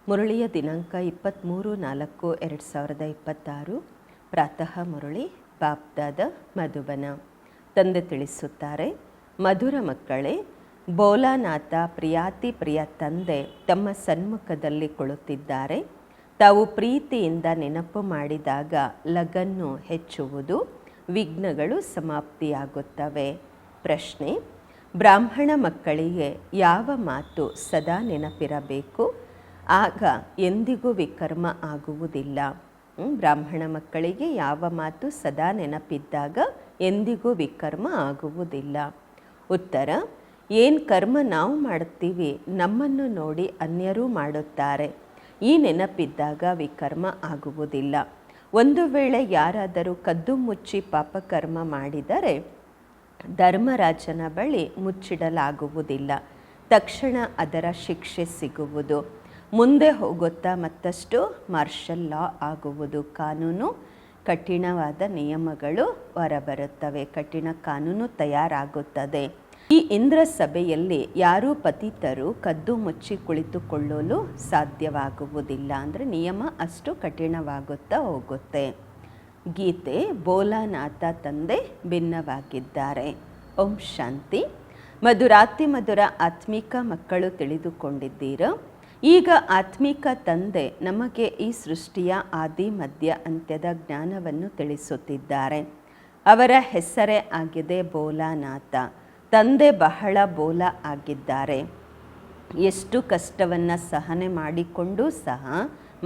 ಮುರಳಿಯ ದಿನಾಂಕ 23/4/2026. ಪ್ರಾತಃ ಮುರಳಿ ಬಾಪ್ದಾದ ಮಧುಬನ. ತಂದೆ ತಿಳಿಸುತ್ತಾರೆ, ಮಧುರ ಮಕ್ಕಳೇ, ಭೋಲಾನಾಥ ಪ್ರಿಯಾತಿ ಪ್ರಿಯ ತಂದೆ ತಮ್ಮ ಸನ್ಮುಖದಲ್ಲಿ ಕುಳಿತಿದ್ದಾರೆ. ತಾವು ಪ್ರೀತಿಯಿಂದ ನೆನಪು ಮಾಡಿದಾಗ ಲಗನ್ನು ಹೆಚ್ಚುವುದು, ವಿಘ್ನಗಳು ಸಮಾಪ್ತಿಯಾಗುತ್ತವೆ. ಪ್ರಶ್ನೆ: ಬ್ರಾಹ್ಮಣ ಮಕ್ಕಳಿಗೆ ಯಾವ ಮಾತು ಸದಾ ನೆನಪಿರಬೇಕು? ಆಗ ಎಂದಿಗೂ ವಿಕರ್ಮ ಆಗುವುದಿಲ್ಲ. ಬ್ರಾಹ್ಮಣ ಮಕ್ಕಳಿಗೆ ಯಾವ ಮಾತು ಸದಾ ನೆನಪಿದ್ದಾಗ ಎಂದಿಗೂ ವಿಕರ್ಮ ಆಗುವುದಿಲ್ಲ. ಉತ್ತರ: ಏನು ಕರ್ಮ ನಾವು ಮಾಡುತ್ತೀವಿ, ನಮ್ಮನ್ನು ನೋಡಿ ಅನ್ಯರೂ ಮಾಡುತ್ತಾರೆ. ಈ ನೆನಪಿದ್ದಾಗ ವಿಕರ್ಮ ಆಗುವುದಿಲ್ಲ. ಒಂದು ವೇಳೆ ಯಾರಾದರೂ ಕದ್ದು ಮುಚ್ಚಿ ಪಾಪಕರ್ಮ ಮಾಡಿದರೆ ಧರ್ಮರಾಜನ ಬಳಿ ಮುಚ್ಚಿಡಲಾಗುವುದಿಲ್ಲ. ತಕ್ಷಣ ಅದರ ಶಿಕ್ಷೆ ಸಿಗುವುದು. ಮುಂದೆ ಹೋಗುತ್ತಾ ಮತ್ತಷ್ಟು ಮಾರ್ಷಲ್ ಲಾ ಆಗುವುದು. ಕಾನೂನು, ಕಠಿಣವಾದ ನಿಯಮಗಳು ಹೊರಬರುತ್ತವೆ. ಕಠಿಣ ಕಾನೂನು ತಯಾರಾಗುತ್ತದೆ. ಈ ಇಂದ್ರ ಸಭೆಯಲ್ಲಿ ಯಾರೂ ಪತಿತರು ಕದ್ದು ಮುಚ್ಚಿ ಕುಳಿತುಕೊಳ್ಳಲು ಸಾಧ್ಯವಾಗುವುದಿಲ್ಲ. ಅಂದರೆ ನಿಯಮ ಅಷ್ಟು ಕಠಿಣವಾಗುತ್ತಾ ಹೋಗುತ್ತೆ. ಗೀತೆ: ಭೋಲಾನಾಥ ತಂದೆ ಭಿನ್ನವಾಗಿದ್ದಾರೆ. ಓಂ ಶಾಂತಿ. ಮಧುರಾತಿ ಮಧುರ ಆತ್ಮಿಕ ಮಕ್ಕಳು ತಿಳಿದುಕೊಂಡಿದ್ದೀರ. ಈಗ ಆತ್ಮಿಕ ತಂದೆ ನಮಗೆ ಈ ಸೃಷ್ಟಿಯ ಆದಿ ಮಧ್ಯ ಅಂತ್ಯದ ಜ್ಞಾನವನ್ನು ತಿಳಿಸುತ್ತಿದ್ದಾರೆ. ಅವರ ಹೆಸರೇ ಆಗಿದೆ ಭೋಲಾನಾಥ. ತಂದೆ ಬಹಳ ಬೋಲ ಆಗಿದ್ದಾರೆ. ಎಷ್ಟು ಕಷ್ಟವನ್ನು ಸಹನೆ ಮಾಡಿಕೊಂಡೂ ಸಹ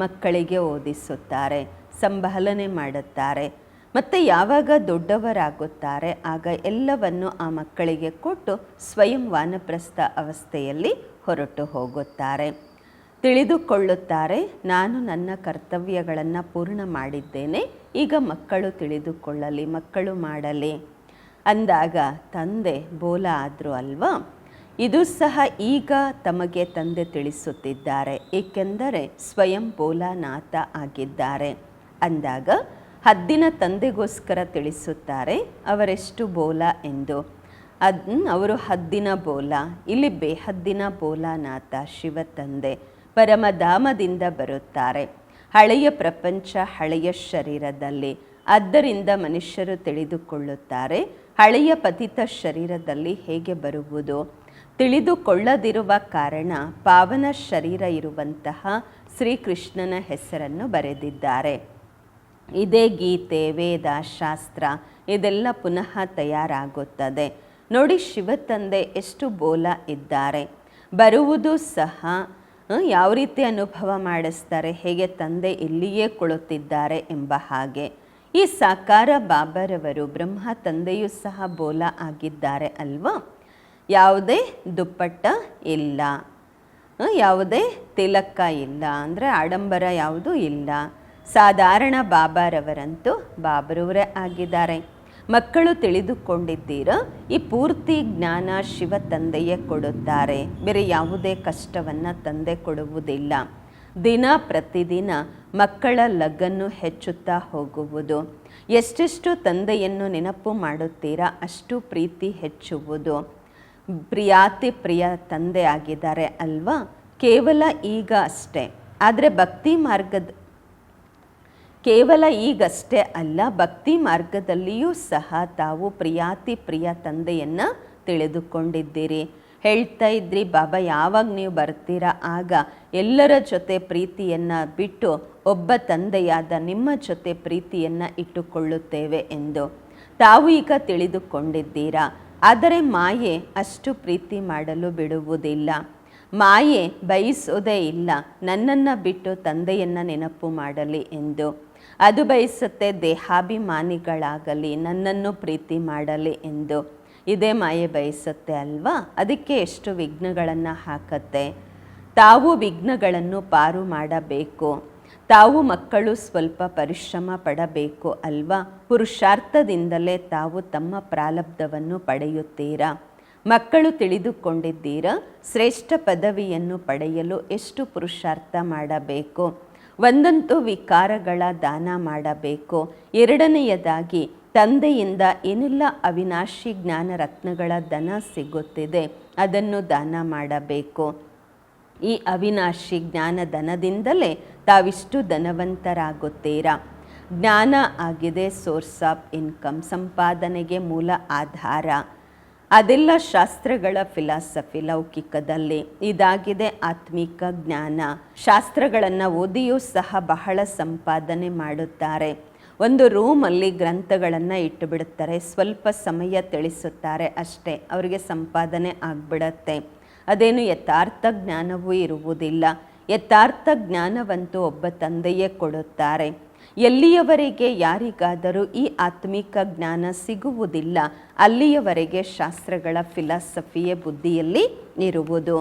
ಮಕ್ಕಳಿಗೆ ಓದಿಸುತ್ತಾರೆ, ಸಂಭಾಲನೆ ಮಾಡುತ್ತಾರೆ. ಮತ್ತು ಯಾವಾಗ ದೊಡ್ಡವರಾಗುತ್ತಾರೆ ಆಗ ಎಲ್ಲವನ್ನು ಆ ಮಕ್ಕಳಿಗೆ ಕೊಟ್ಟು ಸ್ವಯಂ ವಾನಪ್ರಸ್ಥ ಅವಸ್ಥೆಯಲ್ಲಿ ಹೊರಟು ಹೋಗುತ್ತಾರೆ. ತಿಳಿದುಕೊಳ್ಳುತ್ತಾರೆ, ನಾನು ನನ್ನ ಕರ್ತವ್ಯಗಳನ್ನು ಪೂರ್ಣ ಮಾಡಿದ್ದೇನೆ, ಈಗ ಮಕ್ಕಳು ತಿಳಿದುಕೊಳ್ಳಲಿ, ಮಕ್ಕಳು ಮಾಡಲಿ ಅಂದಾಗ ತಂದೆ ಬೋಲ ಆದರು ಅಲ್ವಾ. ಇದು ಸಹ ಈಗ ತಮಗೆ ತಂದೆ ತಿಳಿಸುತ್ತಿದ್ದಾರೆ, ಏಕೆಂದರೆ ಸ್ವಯಂ ಭೋಲಾನಾಥ ಆಗಿದ್ದಾರೆ ಅಂದಾಗ ಹದ್ದಿನ ತಂದೆಗೋಸ್ಕರ ತಿಳಿಸುತ್ತಾರೆ ಅವರೆಷ್ಟು ಬೋಲ ಎಂದು. ಅವರು ಹದ್ದಿನ ಬೋಲ, ಇಲ್ಲಿ ಬೇಹದ್ದಿನ ಭೋಲಾನಾಥ ಶಿವ ತಂದೆ ಪರಮಧಾಮದಿಂದ ಬರುತ್ತಾರೆ. ಹಳೆಯ ಪ್ರಪಂಚ ಹಳೆಯ ಶರೀರದಲ್ಲಿ, ಆದ್ದರಿಂದ ಮನುಷ್ಯರು ತಿಳಿದುಕೊಳ್ಳುತ್ತಾರೆ ಹಳೆಯ ಪತಿತ ಶರೀರದಲ್ಲಿ ಹೇಗೆ ಬರುವುದು. ತಿಳಿದುಕೊಳ್ಳದಿರುವ ಕಾರಣ ಪಾವನ ಶರೀರ ಇರುವಂತಹ ಶ್ರೀಕೃಷ್ಣನ ಹೆಸರನ್ನು ಬರೆದಿದ್ದಾರೆ. ಇದೇ ಗೀತೆ, ವೇದ, ಶಾಸ್ತ್ರ ಇದೆಲ್ಲ ಪುನಃ ತಯಾರಾಗುತ್ತದೆ. ನೋಡಿ, ಶಿವ ತಂದೆ ಎಷ್ಟು ಬೋಲ ಇದ್ದಾರೆ. ಬರುವುದು ಸಹ ಯಾವ ರೀತಿ ಅನುಭವ ಮಾಡಿಸ್ತಾರೆ, ಹೇಗೆ ತಂದೆ ಇಲ್ಲಿಯೇ ಕುಳಿತಿದ್ದಾರೆ ಎಂಬ ಹಾಗೆ. ಈ ಸಾಕಾರ ಬಾಬರವರು ಬ್ರಹ್ಮ ತಂದೆಯೂ ಸಹ ಬೋಲ ಆಗಿದ್ದಾರೆ ಅಲ್ವಾ. ಯಾವುದೇ ದುಪ್ಪಟ್ಟ ಇಲ್ಲ, ಯಾವುದೇ ತಿಲಕ ಇಲ್ಲ, ಅಂದರೆ ಆಡಂಬರ ಯಾವುದೂ ಇಲ್ಲ. ಸಾಧಾರಣ ಬಾಬಾರವರಂತೂ ಬಾಬರವರೇ ಆಗಿದ್ದಾರೆ. ಮಕ್ಕಳು ತಿಳಿದುಕೊಂಡಿದ್ದೀರ, ಈ ಪೂರ್ತಿ ಜ್ಞಾನ ಶಿವ ತಂದೆಯೇ ಕೊಡುತ್ತಾರೆ. ಬೇರೆ ಯಾವುದೇ ಕಷ್ಟವನ್ನು ತಂದೆ ಕೊಡುವುದಿಲ್ಲ. ದಿನ ಪ್ರತಿದಿನ ಮಕ್ಕಳ ಲಗನ್ನು ಹೆಚ್ಚುತ್ತಾ ಹೋಗುವುದು. ಎಷ್ಟೆಷ್ಟು ತಂದೆಯನ್ನು ನೆನಪು ಮಾಡುತ್ತೀರಾ ಅಷ್ಟು ಪ್ರೀತಿ ಹೆಚ್ಚುವುದು. ಪ್ರಿಯಾತಿ ಪ್ರಿಯ ತಂದೆ ಆಗಿದ್ದಾರೆ ಅಲ್ವಾ. ಕೇವಲ ಈಗ ಅಷ್ಟೇ, ಆದರೆ ಭಕ್ತಿ ಮಾರ್ಗದ ಕೇವಲ ಈಗಷ್ಟೇ ಅಲ್ಲ, ಭಕ್ತಿ ಮಾರ್ಗದಲ್ಲಿಯೂ ಸಹ ತಾವು ಪ್ರಿಯಾತಿ ಪ್ರಿಯ ತಂದೆಯನ್ನು ತಿಳಿದುಕೊಂಡಿದ್ದೀರಿ. ಹೇಳ್ತಾ ಇದ್ರಿ, ಬಾಬಾ ಯಾವಾಗ ನೀವು ಬರ್ತೀರಾ ಆಗ ಎಲ್ಲರ ಜೊತೆ ಪ್ರೀತಿಯನ್ನು ಬಿಟ್ಟು ಒಬ್ಬ ತಂದೆಯಾದ ನಿಮ್ಮ ಜೊತೆ ಪ್ರೀತಿಯನ್ನು ಇಟ್ಟುಕೊಳ್ಳುತ್ತೇವೆ ಎಂದು. ತಾವು ಈಗ ತಿಳಿದುಕೊಂಡಿದ್ದೀರಾ. ಆದರೆ ಮಾಯೆ ಅಷ್ಟು ಪ್ರೀತಿ ಮಾಡಲು ಬಿಡುವುದಿಲ್ಲ. ಮಾಯೆ ಬಯಸೋದೇ ಇಲ್ಲ ನನ್ನನ್ನು ಬಿಟ್ಟು ತಂದೆಯನ್ನು ನೆನಪು ಮಾಡಲಿ ಎಂದು. ಅದು ಬಯಸುತ್ತೆ ದೇಹಾಭಿಮಾನಿಗಳಾಗಲಿ, ನನ್ನನ್ನು ಪ್ರೀತಿ ಮಾಡಲಿ ಎಂದು. ಇದೇ ಮಾಯೆ ಬಯಸುತ್ತೆ ಅಲ್ವಾ. ಅದಕ್ಕೆ ಎಷ್ಟು ವಿಘ್ನಗಳನ್ನು ಹಾಕತ್ತೆ. ತಾವು ವಿಘ್ನಗಳನ್ನು ಪಾರು ಮಾಡಬೇಕು. ತಾವು ಮಕ್ಕಳು ಸ್ವಲ್ಪ ಪರಿಶ್ರಮ ಪಡಬೇಕು ಅಲ್ವಾ. ಪುರುಷಾರ್ಥದಿಂದಲೇ ತಾವು ತಮ್ಮ ಪ್ರಾರಬ್ಧವನ್ನು ಪಡೆಯುತ್ತೀರಾ. ಮಕ್ಕಳು ತಿಳಿದುಕೊಂಡಿದ್ದೀರಾ, ಶ್ರೇಷ್ಠ ಪದವಿಯನ್ನು ಪಡೆಯಲು ಎಷ್ಟು ಪುರುಷಾರ್ಥ ಮಾಡಬೇಕು. ಒಂದಂತೂ ವಿಕಾರಗಳ ದಾನ ಮಾಡಬೇಕು. ಎರಡನೆಯದಾಗಿ ತಂದೆಯಿಂದ ಏನೆಲ್ಲ ಅವಿನಾಶಿ ಜ್ಞಾನ ರತ್ನಗಳ ಧನ ಸಿಗುತ್ತಿದೆ ಅದನ್ನು ದಾನ ಮಾಡಬೇಕು. ಈ ಅವಿನಾಶಿ ಜ್ಞಾನಧನದಿಂದಲೇ ತಾವಿಷ್ಟು ಧನವಂತರಾಗುತ್ತೀರಾ. ಜ್ಞಾನ ಆಗಿದೆ ಸೋರ್ಸ್ ಆಫ್ ಇನ್ಕಮ್, ಸಂಪಾದನೆಗೆ ಮೂಲ ಆಧಾರ. ಅದೆಲ್ಲ ಶಾಸ್ತ್ರಗಳ ಫಿಲಾಸಫಿ ಲೌಕಿಕದಲ್ಲಿ. ಇದಾಗಿದೆ ಆತ್ಮಿಕ ಜ್ಞಾನ. ಶಾಸ್ತ್ರಗಳನ್ನು ಓದಿಯೂ ಸಹ ಬಹಳ ಸಂಪಾದನೆ ಮಾಡುತ್ತಾರೆ. ಒಂದು ರೂಮಲ್ಲಿ ಗ್ರಂಥಗಳನ್ನು ಇಟ್ಟುಬಿಡುತ್ತಾರೆ, ಸ್ವಲ್ಪ ಸಮಯ ತಿಳಿಸುತ್ತಾರೆ ಅಷ್ಟೇ, ಅವರಿಗೆ ಸಂಪಾದನೆ ಆಗಿಬಿಡತ್ತೆ. ಅದೇನು ಯಥಾರ್ಥ ಜ್ಞಾನವೂ ಇರುವುದಿಲ್ಲ. ಯಥಾರ್ಥ ಜ್ಞಾನವಂತೂ ಒಬ್ಬ ತಂದೆಯೇ ಕೊಡುತ್ತಾರೆ. ಎಲ್ಲಿಯವರೆಗೆ ಯಾರಿಗಾದರೂ ಈ ಆತ್ಮಿಕ ಜ್ಞಾನ ಸಿಗುವುದಿಲ್ಲ, ಅಲ್ಲಿಯವರೆಗೆ ಶಾಸ್ತ್ರಗಳ ಫಿಲಾಸಫಿಯೇ ಬುದ್ಧಿಯಲ್ಲಿ ಇರುವುದು.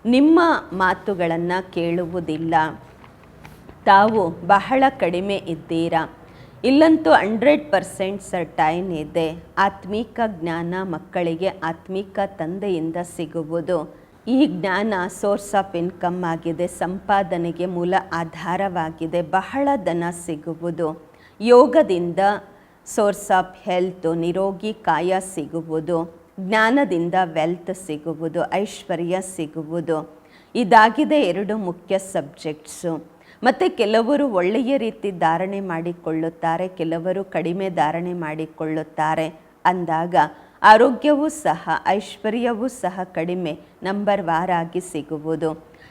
ನಿಮ್ಮ ಮಾತುಗಳನ್ನು ಕೇಳುವುದಿಲ್ಲ. ತಾವು ಬಹಳ ಕಡಿಮೆ ಇದ್ದೀರಾ. ಇಲ್ಲಂತೂ 100% ಸರ್ಟೈನ್ ಇದೆ. ಆತ್ಮಿಕ ಜ್ಞಾನ ಮಕ್ಕಳಿಗೆ ಆತ್ಮಿಕ ತಂದೆಯಿಂದ ಸಿಗುವುದು. ಈ ಜ್ಞಾನ ಸೋರ್ಸ್ ಆಫ್ ಇನ್ಕಮ್ ಆಗಿದೆ, ಸಂಪಾದನೆಗೆ ಮೂಲ ಆಧಾರವಾಗಿದೆ. ಬಹಳ ಧನ ಸಿಗುವುದು. ಯೋಗದಿಂದ ಸೋರ್ಸ್ ಆಫ್ ಹೆಲ್ತ್, ನಿರೋಗಿ ಕಾಯ ಸಿಗುವುದು. ಜ್ಞಾನದಿಂದ ವೆಲ್ತ್ ಸಿಗುವುದು, ಐಶ್ವರ್ಯ ಸಿಗುವುದು. ಇದಾಗಿದೆ 2 ಮುಖ್ಯ ಸಬ್ಜೆಕ್ಟ್ಸು. ಮತ್ತು ಕೆಲವರು ಒಳ್ಳೆಯ ರೀತಿ ಧಾರಣೆ ಮಾಡಿಕೊಳ್ಳುತ್ತಾರೆ, ಕೆಲವರು ಕಡಿಮೆ ಧಾರಣೆ ಮಾಡಿಕೊಳ್ಳುತ್ತಾರೆ. ಅಂದಾಗ ಆರೋಗ್ಯವೂ ಸಹ ಐಶ್ವರ್ಯವೂ ಸಹ ಕಡಿಮೆ ನಂಬರ್ ವಾರಾಗಿ ಸಿಗುವುದು.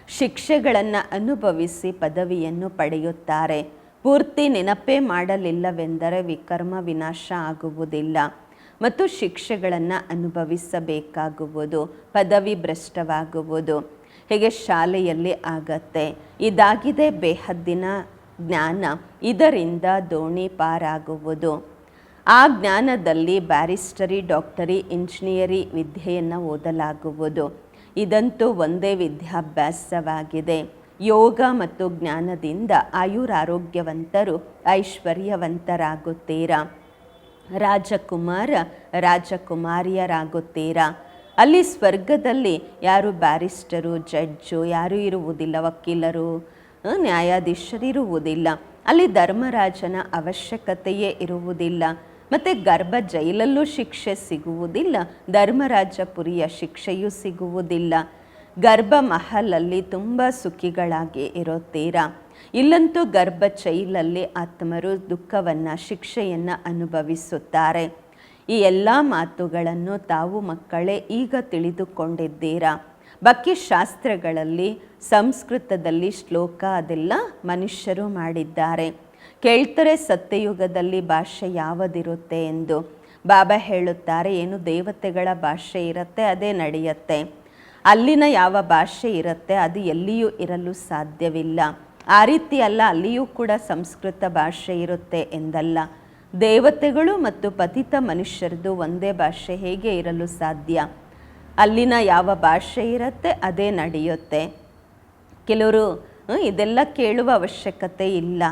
ಶಿಕ್ಷೆಗಳನ್ನು ಅನುಭವಿಸಿ ಪದವಿಯನ್ನು ಪಡೆಯುತ್ತಾರೆ. ಪೂರ್ತಿ ನೆನಪೇ ಮಾಡಲಿಲ್ಲವೆಂದರೆ ವಿಕರ್ಮ ವಿನಾಶ ಆಗುವುದಿಲ್ಲ ಮತ್ತು ಶಿಕ್ಷೆಗಳನ್ನು ಅನುಭವಿಸಬೇಕಾಗುವುದು, ಪದವಿ ಭ್ರಷ್ಟವಾಗುವುದು. ಹೇಗೆ ಶಾಲೆಯಲ್ಲಿ ಆಗತ್ತೆ. ಇದಾಗಿದೆ ಬೇಹದ್ದಿನ ಜ್ಞಾನ. ಇದರಿಂದ ದೋಣಿ ಪಾರಾಗುವುದು. ಆ ಜ್ಞಾನದಲ್ಲಿ ಬ್ಯಾರಿಸ್ಟರಿ, ಡಾಕ್ಟರಿ, ಇಂಜಿನಿಯರಿ ವಿದ್ಯೆಯನ್ನು ಓದಲಾಗುವುದು. ಇದಂತೂ ಒಂದೇ ವಿದ್ಯಾಭ್ಯಾಸವಾಗಿದೆ. ಯೋಗ ಮತ್ತು ಜ್ಞಾನದಿಂದ ಆಯುರಾರೋಗ್ಯವಂತರು ಐಶ್ವರ್ಯವಂತರಾಗುತ್ತೀರಾ. ರಾಜಕುಮಾರ ರಾಜಕುಮಾರಿಯರಾಗುತ್ತೀರಾ. ಅಲ್ಲಿ ಸ್ವರ್ಗದಲ್ಲಿ ಯಾರು ಬ್ಯಾರಿಸ್ಟರು, ಜಡ್ಜು ಯಾರೂ ಇರುವುದಿಲ್ಲ, ವಕೀಲರು, ನ್ಯಾಯಾಧೀಶರು ಇರುವುದಿಲ್ಲ. ಅಲ್ಲಿ ಧರ್ಮರಾಜನ ಅವಶ್ಯಕತೆಯೇ ಇರುವುದಿಲ್ಲ. ಮತ್ತು ಗರ್ಭ ಜೈಲಲ್ಲೂ ಶಿಕ್ಷೆ ಸಿಗುವುದಿಲ್ಲ, ಧರ್ಮರಾಜಪುರಿಯ ಶಿಕ್ಷೆಯೂ ಸಿಗುವುದಿಲ್ಲ. ಗರ್ಭ ಮಹಲಲ್ಲಿ ತುಂಬ ಸುಖಿಗಳಾಗಿ ಇರುತ್ತೀರಾ. ಇಲ್ಲಂತೂ ಗರ್ಭ ಜೈಲಲ್ಲಿ ಆತ್ಮರು ದುಃಖವನ್ನು, ಶಿಕ್ಷೆಯನ್ನು ಅನುಭವಿಸುತ್ತಾರೆ. ಈ ಎಲ್ಲ ಮಾತುಗಳನ್ನು ತಾವು ಮಕ್ಕಳೇ ಈಗ ತಿಳಿದುಕೊಂಡಿದ್ದೀರಾ. ಬಾಕಿ ಶಾಸ್ತ್ರಗಳಲ್ಲಿ ಸಂಸ್ಕೃತದಲ್ಲಿ ಶ್ಲೋಕ ಅದೆಲ್ಲ ಮನುಷ್ಯರು ಮಾಡಿದ್ದಾರೆ. ಕೇಳ್ತಾರೆ ಸತ್ಯಯುಗದಲ್ಲಿ ಭಾಷೆ ಯಾವುದಿರುತ್ತೆ ಎಂದು. ಬಾಬಾ ಹೇಳುತ್ತಾರೆ, ಏನು ದೇವತೆಗಳ ಭಾಷೆ ಇರುತ್ತೆ ಅದೇ ನಡೆಯುತ್ತೆ. ಅಲ್ಲಿನ ಯಾವ ಭಾಷೆ ಇರುತ್ತೆ ಅದು ಎಲ್ಲಿಯೂ ಇರಲು ಸಾಧ್ಯವಿಲ್ಲ. ಆ ರೀತಿ ಅಲ್ಲ, ಅಲ್ಲಿಯೂ ಕೂಡ ಸಂಸ್ಕೃತ ಭಾಷೆ ಇರುತ್ತೆ ಎಂದಲ್ಲ. ದೇವತೆಗಳು ಮತ್ತು ಪತಿತ ಮನುಷ್ಯರದು ಒಂದೇ ಭಾಷೆ ಹೇಗೆ ಇರಲು ಸಾಧ್ಯ? ಅಲ್ಲಿನ ಯಾವ ಭಾಷೆ ಇರುತ್ತೆ ಅದೇ ನಡೆಯುತ್ತೆ. ಕೆಲವರು ಇದೆಲ್ಲ ಕೇಳುವ ಅವಶ್ಯಕತೆ ಇಲ್ಲ.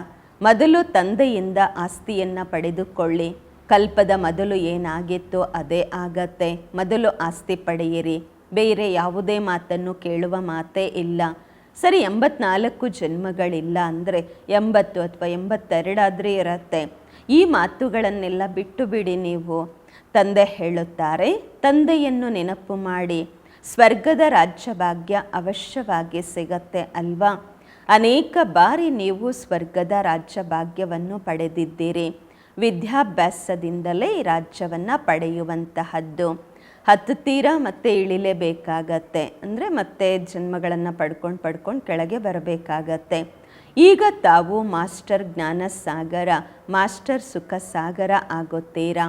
ಮೊದಲು ತಂದೆಯಿಂದ ಆಸ್ತಿಯನ್ನು ಪಡೆದುಕೊಳ್ಳಿ. ಕಲ್ಪದ ಮೊದಲು ಏನಾಗಿತ್ತು ಅದೇ ಆಗತ್ತೆ. ಮೊದಲು ಆಸ್ತಿ ಪಡೆಯಿರಿ. ಬೇರೆ ಯಾವುದೇ ಮಾತನ್ನು ಕೇಳುವ ಮಾತೇ ಇಲ್ಲ. ಸರಿ, 84 ಜನ್ಮಗಳಿಲ್ಲ ಅಂದರೆ 80 ಅಥವಾ 82 ಆದರೂ ಇರುತ್ತೆ. ಈ ಮಾತುಗಳನ್ನೆಲ್ಲ ಬಿಟ್ಟು ಬಿಡಿ. ನೀವು ತಂದೆ ಹೇಳುತ್ತಾರೆ, ತಂದೆಯನ್ನು ನೆನಪು ಮಾಡಿ. ಸ್ವರ್ಗದ ರಾಜ್ಯಭಾಗ್ಯ ಅವಶ್ಯವಾಗಿ ಸಿಗತ್ತೆ ಅಲ್ವಾ? ಅನೇಕ ಬಾರಿ ನೀವು ಸ್ವರ್ಗದ ರಾಜ್ಯಭಾಗ್ಯವನ್ನು ಪಡೆದಿದ್ದೀರಿ. ವಿದ್ಯಾಭ್ಯಾಸದಿಂದಲೇ ಈ ರಾಜ್ಯವನ್ನು ಪಡೆಯುವಂತಹದ್ದು. ಹತ್ತುತ್ತೀರಾ ಮತ್ತೆ ಇಳಿಲೇಬೇಕಾಗತ್ತೆ. ಅಂದರೆ ಮತ್ತೆ ಜನ್ಮಗಳನ್ನು ಪಡ್ಕೊಂಡು ಕೆಳಗೆ ಬರಬೇಕಾಗತ್ತೆ. ಈಗ ತಾವು ಮಾಸ್ಟರ್ ಜ್ಞಾನ ಸಾಗರ, ಮಾಸ್ಟರ್ ಸುಖ ಸಾಗರ ಆಗುತ್ತೀರಾ.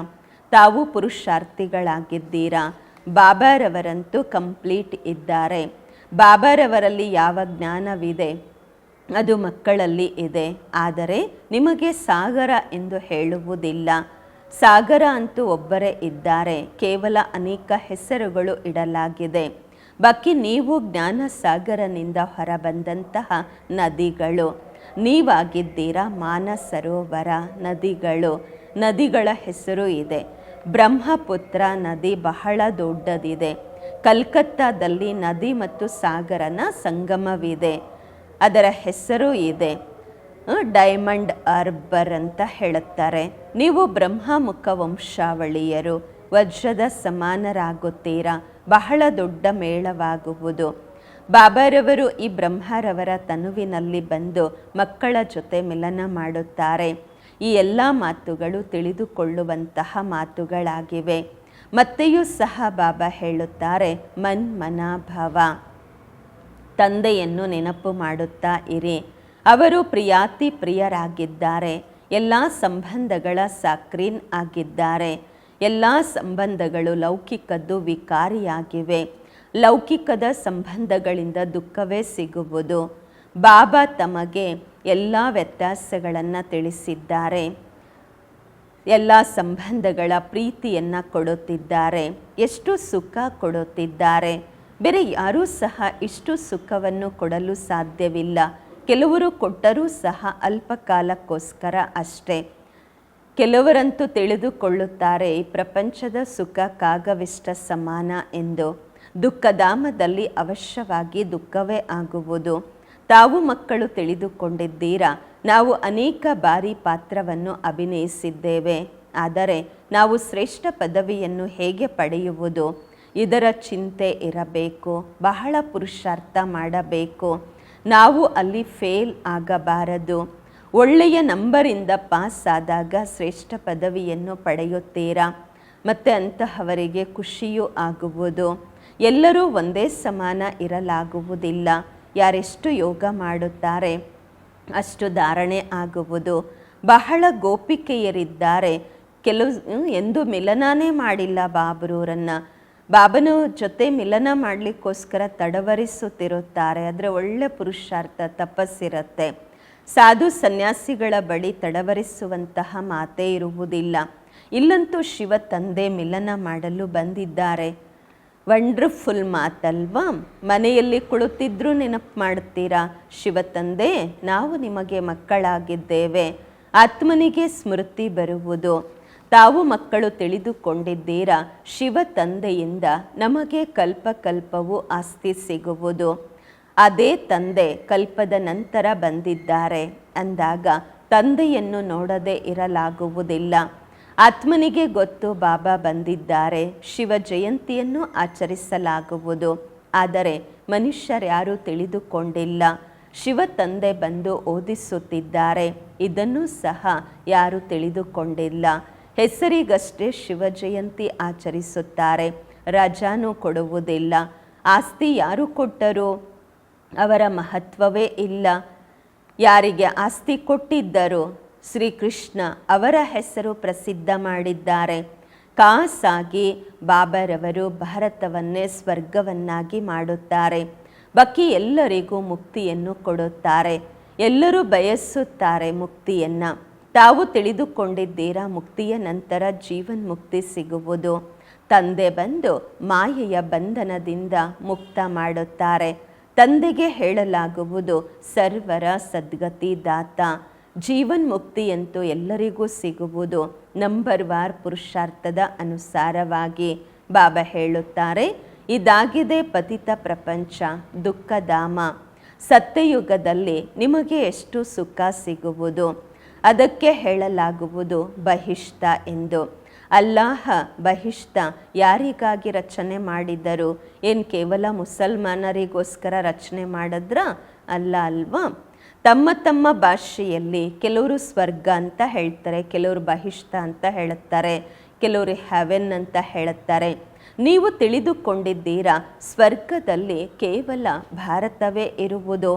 ತಾವು ಪುರುಷಾರ್ಥಿಗಳಾಗಿದ್ದೀರಾ. ಬಾಬಾರವರಂತೂ ಕಂಪ್ಲೀಟ್ ಇದ್ದಾರೆ. ಬಾಬಾರವರಲ್ಲಿ ಯಾವ ಜ್ಞಾನವಿದೆ ಅದು ಮಕ್ಕಳಲ್ಲಿ ಇದೆ. ಆದರೆ ನಿಮಗೆ ಸಾಗರ ಎಂದು ಹೇಳುವುದಿಲ್ಲ. ಸಾಗರ ಅಂತೂ ಒಬ್ಬರೇ ಇದ್ದಾರೆ. ಕೇವಲ ಅನೇಕ ಹೆಸರುಗಳು ಇಡಲಾಗಿದೆ. ಬಾಕಿ ನೀವು ಜ್ಞಾನ ಸಾಗರನಿಂದ ಹೊರಬಂದಂತಹ ನದಿಗಳು. ನೀವಾಗಿದ್ದೀರಾ ಮಾನಸರೋವರ ನದಿಗಳು. ನದಿಗಳ ಹೆಸರು ಇದೆ. ಬ್ರಹ್ಮಪುತ್ರ ನದಿ ಬಹಳ ದೊಡ್ಡದಿದೆ. ಕಲ್ಕತ್ತಾದಲ್ಲಿ ನದಿ ಮತ್ತು ಸಾಗರನ ಸಂಗಮವಿದೆ. ಅದರ ಹೆಸರು ಇದೆ ಡೈಮಂಡ್ ಹಾರ್ಬರ್ ಅಂತ ಹೇಳುತ್ತಾರೆ. ನೀವು ಬ್ರಹ್ಮಮುಖ ವಂಶಾವಳಿಯರು. ವಜ್ರದ ಸಮಾನರಾಗುತ್ತೀರಾ. ಬಹಳ ದೊಡ್ಡ ಮೇಳವಾಗುವುದು. ಬಾಬಾರವರು ಈ ಬ್ರಹ್ಮರವರ ತನುವಿನಲ್ಲಿ ಬಂದು ಮಕ್ಕಳ ಜೊತೆ ಮಿಲನ ಮಾಡುತ್ತಾರೆ. ಈ ಎಲ್ಲ ಮಾತುಗಳು ತಿಳಿದುಕೊಳ್ಳುವಂತಹ ಮಾತುಗಳಾಗಿವೆ. ಮತ್ತೆಯೂ ಸಹ ಬಾಬಾ ಹೇಳುತ್ತಾರೆ, ಮನ್ಮನಾಭವ, ತಂದೆಯನ್ನು ನೆನಪು ಮಾಡುತ್ತಾ ಇರಿ. ಅವರು ಪ್ರಿಯಾತಿ ಪ್ರಿಯರಾಗಿದ್ದಾರೆ. ಎಲ್ಲ ಸಂಬಂಧಗಳ ಸಾಕ್ರೀನ್ ಆಗಿದ್ದಾರೆ. ಎಲ್ಲ ಸಂಬಂಧಗಳು ಲೌಕಿಕದ್ದು ವಿಕಾರಿಯಾಗಿವೆ. ಲೌಕಿಕದ ಸಂಬಂಧಗಳಿಂದ ದುಃಖವೇ ಸಿಗುವುದು. ಬಾಬಾ ತಮಗೆ ಎಲ್ಲ ವ್ಯತ್ಯಾಸಗಳನ್ನು ತಿಳಿಸಿದ್ದಾರೆ. ಎಲ್ಲ ಸಂಬಂಧಗಳ ಪ್ರೀತಿಯನ್ನು ಕೊಡುತ್ತಿದ್ದಾರೆ. ಎಷ್ಟು ಸುಖ ಕೊಡುತ್ತಿದ್ದಾರೆ. ಬೇರೆ ಯಾರೂ ಸಹ ಇಷ್ಟು ಸುಖವನ್ನು ಕೊಡಲು ಸಾಧ್ಯವಿಲ್ಲ. ಕೆಲವರು ಕೊಟ್ಟರೂ ಸಹ ಅಲ್ಪ ಕಾಲಕ್ಕೋಸ್ಕರ ಅಷ್ಟೇ. ಕೆಲವರಂತೂ ತಿಳಿದುಕೊಳ್ಳುತ್ತಾರೆ ಈ ಪ್ರಪಂಚದ ಸುಖ ಕಾಗವಿಷ್ಟ ಸಮಾನ ಎಂದು. ದುಃಖಧಾಮದಲ್ಲಿ ಅವಶ್ಯವಾಗಿ ದುಃಖವೇ ಆಗುವುದು. ತಾವು ಮಕ್ಕಳು ತಿಳಿದುಕೊಂಡಿದ್ದೀರಾ, ನಾವು ಅನೇಕ ಬಾರಿ ಪಾತ್ರವನ್ನು ಅಭಿನಯಿಸಿದ್ದೇವೆ. ಆದರೆ ನಾವು ಶ್ರೇಷ್ಠ ಪದವಿಯನ್ನು ಹೇಗೆ ಪಡೆಯುವುದು, ಇದರ ಚಿಂತೆ ಇರಬೇಕು. ಬಹಳ ಪುರುಷಾರ್ಥ ಮಾಡಬೇಕು. ನಾವು ಅಲ್ಲಿ ಫೇಲ್ ಆಗಬಾರದು. ಒಳ್ಳೆಯ ನಂಬರಿಂದ ಪಾಸ್ ಆದಾಗ ಶ್ರೇಷ್ಠ ಪದವಿಯನ್ನು ಪಡೆಯುತ್ತೀರಾ. ಮತ್ತು ಅಂತಹವರಿಗೆ ಖುಷಿಯೂ ಆಗುವುದು. ಎಲ್ಲರೂ ಒಂದೇ ಸಮಾನ ಇರಲಾಗುವುದಿಲ್ಲ. ಯಾರೆಷ್ಟು ಯೋಗ ಮಾಡುತ್ತಾರೆ ಅಷ್ಟು ಧಾರಣೆ ಆಗುವುದು. ಬಹಳ ಗೋಪಿಕೆಯರಿದ್ದಾರೆ, ಕೆಲವು ಎಂದು ಮಿಲನನೇ ಮಾಡಿಲ್ಲ ಬಾಬ್ರೂರನ್ನು. ಬಾಬನ ಜೊತೆ ಮಿಲನ ಮಾಡಲಿಕ್ಕೋಸ್ಕರ ತಡವರಿಸುತ್ತಿರುತ್ತಾರೆ. ಆದರೆ ಒಳ್ಳೆ ಪುರುಷಾರ್ಥ ತಪಸ್ಸಿರುತ್ತೆ. ಸಾಧು ಸನ್ಯಾಸಿಗಳ ಬಳಿ ತಡವರಿಸುವಂತಹ ಮಾತೇ ಇರುವುದಿಲ್ಲ. ಇಲ್ಲಂತೂ ಶಿವ ತಂದೆ ಮಿಲನ ಮಾಡಲು ಬಂದಿದ್ದಾರೆ. ವಂಡರ್ಫುಲ್ ಮಾತಲ್ವಾ? ಮನೆಯಲ್ಲಿ ಕುಳಿತಿದ್ರೂ ನೆನಪು ಮಾಡುತ್ತೀರಾ, ಶಿವ ತಂದೆ ನಾವು ನಿಮಗೆ ಮಕ್ಕಳಾಗಿದ್ದೇವೆ. ಆತ್ಮನಿಗೆ ಸ್ಮೃತಿ ಬರುವುದು. ತಾವು ಮಕ್ಕಳು ತಿಳಿದುಕೊಂಡಿದ್ದೀರಾ, ಶಿವ ತಂದೆಯಿಂದ ನಮಗೆ ಕಲ್ಪಕಲ್ಪವೂ ಆಸ್ತಿ ಸಿಗುವುದು. ಅದೇ ತಂದೆ ಕಲ್ಪದ ನಂತರ ಬಂದಿದ್ದಾರೆ ಅಂದಾಗ ತಂದೆಯನ್ನು ನೋಡದೆ ಇರಲಾಗುವುದಿಲ್ಲ. ಆತ್ಮನಿಗೆ ಗೊತ್ತು ಬಾಬಾ ಬಂದಿದ್ದಾರೆ. ಶಿವ ಜಯಂತಿಯನ್ನು ಆಚರಿಸಲಾಗುವುದು. ಆದರೆ ಮನುಷ್ಯರ್ಯಾರೂ ತಿಳಿದುಕೊಂಡಿಲ್ಲ. ಶಿವ ತಂದೆ ಬಂದು ಓದಿಸುತ್ತಿದ್ದಾರೆ. ಇದನ್ನು ಸಹ ಯಾರೂ ತಿಳಿದುಕೊಂಡಿಲ್ಲ. ಹೆಸರಿಗಷ್ಟೇ ಶಿವ ಜಯಂತಿ ಆಚರಿಸುತ್ತಾರೆ. ರಜಾನೂ ಕೊಡುವುದಿಲ್ಲ. ಆಸ್ತಿ ಯಾರು ಕೊಟ್ಟರು, ಅವರ ಮಹತ್ವವೇ ಇಲ್ಲ. ಯಾರಿಗೆ ಆಸ್ತಿ ಕೊಟ್ಟಿದ್ದರು, ಶ್ರೀಕೃಷ್ಣ ಅವರ ಹೆಸರು ಪ್ರಸಿದ್ಧ ಮಾಡಿದ್ದಾರೆ. ಕಾಸಾಗಿ ಬಾಬಾರವರು ಭಾರತವನ್ನೇ ಸ್ವರ್ಗವನ್ನಾಗಿ ಮಾಡುತ್ತಾರೆ. ಬಾಕಿ ಎಲ್ಲರಿಗೂ ಮುಕ್ತಿಯನ್ನು ಕೊಡುತ್ತಾರೆ. ಎಲ್ಲರೂ ಬಯಸುತ್ತಾರೆ ಮುಕ್ತಿಯನ್ನು. ತಾವು ತಿಳಿದುಕೊಂಡಿದ್ದೀರಾ, ಮುಕ್ತಿಯ ನಂತರ ಜೀವನ್ ಮುಕ್ತಿ ಸಿಗುವುದು. ತಂದೆ ಬಂದು ಮಾಯೆಯ ಬಂಧನದಿಂದ ಮುಕ್ತ ಮಾಡುತ್ತಾರೆ. ತಂದೆಗೆ ಹೇಳಲಾಗುವುದು ಸರ್ವರ ಸದ್ಗತಿ ದಾತ. ಜೀವನ್ ಮುಕ್ತಿಯಂತೂ ಎಲ್ಲರಿಗೂ ಸಿಗುವುದು ನಂಬರ್ ವಾರ್ ಪುರುಷಾರ್ಥದ ಅನುಸಾರವಾಗಿ. ಬಾಬಾ ಹೇಳುತ್ತಾರೆ, ಇದಾಗಿದೆ ಪತಿತ ಪ್ರಪಂಚ, ದುಃಖಧಾಮ. ಸತ್ಯಯುಗದಲ್ಲಿ ನಿಮಗೆ ಎಷ್ಟು ಸುಖ ಸಿಗುವುದು, ಅದಕ್ಕೆ ಹೇಳಲಾಗುವುದು ಬಹಿಷ್ಠ ಎಂದು. ಅಲ್ಲಾಹ ಬಹಿಷ್ಠ ಯಾರಿಗಾಗಿ ರಚನೆ ಮಾಡಿದರು? ಏನು ಕೇವಲ ಮುಸಲ್ಮಾನರಿಗೋಸ್ಕರ ರಚನೆ ಮಾಡಿದ್ರ? ಅಲ್ಲ ಅಲ್ವಾ? ತಮ್ಮ ತಮ್ಮ ಭಾಷೆಯಲ್ಲಿ ಕೆಲವರು ಸ್ವರ್ಗ ಅಂತ ಹೇಳ್ತಾರೆ, ಕೆಲವರು ಬಹಿಷ್ಠ ಅಂತ ಹೇಳುತ್ತಾರೆ, ಕೆಲವರು ಹೆವೆನ್ ಅಂತ ಹೇಳುತ್ತಾರೆ. ನೀವು ತಿಳಿದುಕೊಂಡಿದ್ದೀರಾ, ಸ್ವರ್ಗದಲ್ಲಿ ಕೇವಲ ಭಾರತವೇ ಇರುವುದು.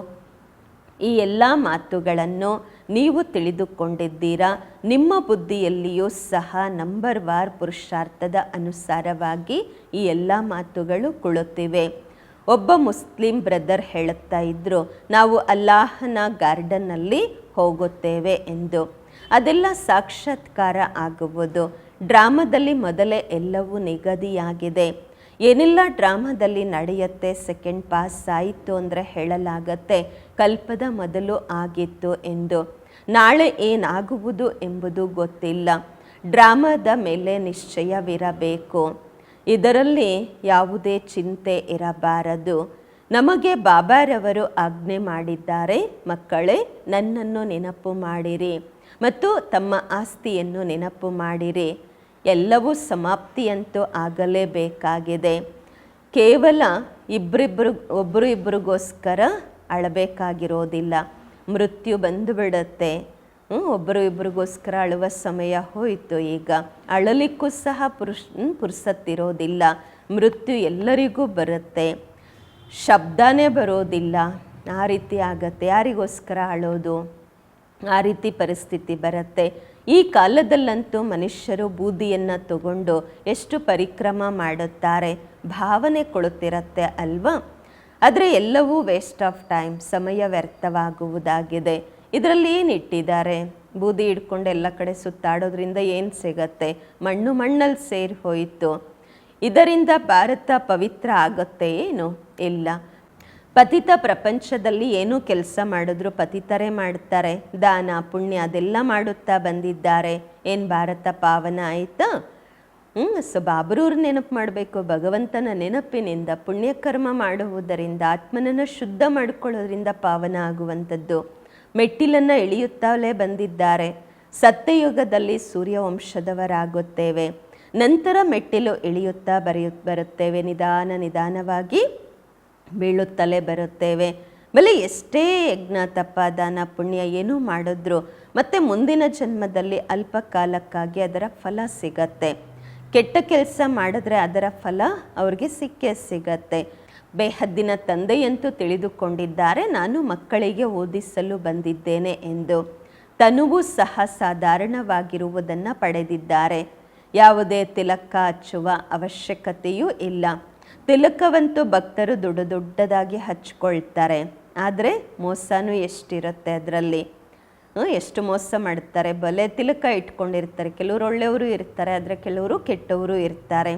ಈ ಎಲ್ಲ ಮಾತುಗಳನ್ನು ನೀವು ತಿಳಿದುಕೊಂಡಿದ್ದೀರಾ. ನಿಮ್ಮ ಬುದ್ಧಿಯಲ್ಲಿಯೂ ಸಹ ನಂಬರ್ ವಾರ್ ಪುರುಷಾರ್ಥದ ಅನುಸಾರವಾಗಿ ಈ ಎಲ್ಲ ಮಾತುಗಳು ಕುಳಿತಿವೆ. ಒಬ್ಬ ಮುಸ್ಲಿಂ ಬ್ರದರ್ ಹೇಳುತ್ತಾ ಇದ್ದರು, ನಾವು ಅಲ್ಲಾಹನ ಗಾರ್ಡನ್ನಲ್ಲಿ ಹೋಗುತ್ತೇವೆ ಎಂದು. ಅದೆಲ್ಲ ಸಾಕ್ಷಾತ್ಕಾರ ಆಗುವುದು. ಡ್ರಾಮಾದಲ್ಲಿ ಮೊದಲೇ ಎಲ್ಲವೂ ನಿಗದಿಯಾಗಿದೆ. ಏನೆಲ್ಲ ಡ್ರಾಮಾದಲ್ಲಿ ನಡೆಯುತ್ತೆ, ಸೆಕೆಂಡ್ ಪಾಸ್ ಆಯಿತು ಅಂದರೆ ಹೇಳಲಾಗತ್ತೆ ಕಲ್ಪದ ಮೊದಲು ಆಗಿತ್ತು ಎಂದು. ನಾಳೆ ಏನಾಗುವುದು ಎಂಬುದು ಗೊತ್ತಿಲ್ಲ. ಡ್ರಾಮಾದ ಮೇಲೆ ನಿಶ್ಚಯವಿರಬೇಕು. ಇದರಲ್ಲಿ ಯಾವುದೇ ಚಿಂತೆ ಇರಬಾರದು. ನಮಗೆ ಬಾಬಾರವರು ಆಜ್ಞೆ ಮಾಡಿದ್ದಾರೆ, ಮಕ್ಕಳೇ ನನ್ನನ್ನು ನೆನಪು ಮಾಡಿರಿ ಮತ್ತು ತಮ್ಮ ಆಸ್ತಿಯನ್ನು ನೆನಪು ಮಾಡಿರಿ. ಎಲ್ಲವೂ ಸಮಾಪ್ತಿಯಂತೂ ಆಗಲೇಬೇಕಾಗಿದೆ. ಕೇವಲ ಒಬ್ಬರು ಇಬ್ಬರಿಗೋಸ್ಕರ ಅಳಬೇಕಾಗಿರೋದಿಲ್ಲ. ಮೃತ್ಯು ಬಂದು ಬಿಡುತ್ತೆ. ಒಬ್ಬರು ಇಬ್ಬರಿಗೋಸ್ಕರ ಅಳುವ ಸಮಯ ಹೋಯಿತು. ಈಗ ಅಳಲಿಕ್ಕೂ ಸಹ ಪುರ್ಸತ್ತಿರೋದಿಲ್ಲ. ಮೃತ್ಯು ಎಲ್ಲರಿಗೂ ಬರುತ್ತೆ, ಶಬ್ದನೇ ಬರೋದಿಲ್ಲ. ಆ ರೀತಿ ಆಗತ್ತೆ. ಯಾರಿಗೋಸ್ಕರ ಅಳೋದು? ಆ ರೀತಿ ಪರಿಸ್ಥಿತಿ ಬರುತ್ತೆ. ಈ ಕಾಲದಲ್ಲಂತೂ ಮನುಷ್ಯರು ಬೂದಿಯನ್ನು ತಗೊಂಡು ಎಷ್ಟು ಪರಿಕ್ರಮ ಮಾಡುತ್ತಾರೆ, ಭಾವನೆ ಕೊಡುತ್ತಿರತ್ತೆ ಅಲ್ವಾ? ಆದರೆ ಎಲ್ಲವೂ ವೇಸ್ಟ್ ಆಫ್ ಟೈಮ್, ಸಮಯ ವ್ಯರ್ಥವಾಗುವುದಾಗಿದೆ. ಇದರಲ್ಲಿ ಏನು ಇಟ್ಟಿದ್ದಾರೆ? ಬೂದಿ ಹಿಡ್ಕೊಂಡು ಎಲ್ಲ ಕಡೆ ಸುತ್ತಾಡೋದ್ರಿಂದ ಏನು ಸಿಗತ್ತೆ? ಮಣ್ಣಲ್ಲಿ ಸೇರಿ ಹೋಯಿತು. ಇದರಿಂದ ಭಾರತ ಪವಿತ್ರ ಆಗುತ್ತೆ ಏನು? ಇಲ್ಲ. ಪತಿತ ಪ್ರಪಂಚದಲ್ಲಿ ಏನೂ ಕೆಲಸ ಮಾಡಿದ್ರು ಪತಿತರೇ ಮಾಡ್ತಾರೆ. ದಾನ ಪುಣ್ಯ ಅದೆಲ್ಲ ಮಾಡುತ್ತಾ ಬಂದಿದ್ದಾರೆ. ಏನು ಭಾರತ ಪಾವನ ಆಯಿತಾ? ಸೊ ಬಾಬರೂರು ನೆನಪು ಮಾಡಬೇಕು. ಭಗವಂತನ ನೆನಪಿನಿಂದ ಪುಣ್ಯಕರ್ಮ ಮಾಡುವುದರಿಂದ ಆತ್ಮನನ್ನು ಶುದ್ಧ ಮಾಡಿಕೊಳ್ಳೋದ್ರಿಂದ ಪಾವನ ಆಗುವಂಥದ್ದು. ಮೆಟ್ಟಿಲನ್ನು ಇಳಿಯುತ್ತಲೇ ಬಂದಿದ್ದಾರೆ. ಸತ್ಯಯುಗದಲ್ಲಿ ಸೂರ್ಯವಂಶದವರಾಗುತ್ತೇವೆ. ನಂತರ ಮೆಟ್ಟಿಲು ಇಳಿಯುತ್ತಾ ಬರುತ್ತೇವೆ. ನಿಧಾನವಾಗಿ ಬೀಳುತ್ತಲೇ ಬರುತ್ತೇವೆ. ಬಲೆ ಎಷ್ಟೇ ಯಜ್ಞ ತಪ ದಾನ ಪುಣ್ಯ ಏನೂ ಮಾಡಿದ್ರು ಮತ್ತೆ ಮುಂದಿನ ಜನ್ಮದಲ್ಲಿ ಅಲ್ಪ ಕಾಲಕ್ಕಾಗಿ ಅದರ ಫಲ ಸಿಗತ್ತೆ. ಕೆಟ್ಟ ಕೆಲಸ ಮಾಡಿದ್ರೆ ಅದರ ಫಲ ಅವ್ರಿಗೆ ಸಿಕ್ಕೇ ಸಿಗತ್ತೆ. ಬೇಹದ್ದಿನ ತಂದೆಯಂತೂ ತಿಳಿದುಕೊಂಡಿದ್ದಾರೆ, ನಾನು ಮಕ್ಕಳಿಗೆ ಓದಿಸಲು ಬಂದಿದ್ದೇನೆ ಎಂದು. ತನುವು ಸಹ ಸಾಧಾರಣವಾಗಿರುವುದನ್ನು ಪಡೆದಿದ್ದಾರೆ. ಯಾವುದೇ ತಿಲಕ ಹಚ್ಚುವ ಅವಶ್ಯಕತೆಯೂ ಇಲ್ಲ. ತಿಲಕವಂತೂ ಭಕ್ತರು ದೊಡ್ಡದಾಗಿ ಹಚ್ಕೊಳ್ತಾರೆ. ಆದರೆ ಮೋಸನೂ ಎಷ್ಟಿರುತ್ತೆ ಅದರಲ್ಲಿ. ಎಷ್ಟು ಮೋಸ ಮಾಡ್ತಾರೆ. ಬಲೆ ತಿಲಕ ಇಟ್ಕೊಂಡಿರ್ತಾರೆ. ಕೆಲವರು ಒಳ್ಳೆಯವರು ಇರ್ತಾರೆ, ಆದರೆ ಕೆಲವರು ಕೆಟ್ಟವರು ಇರ್ತಾರೆ.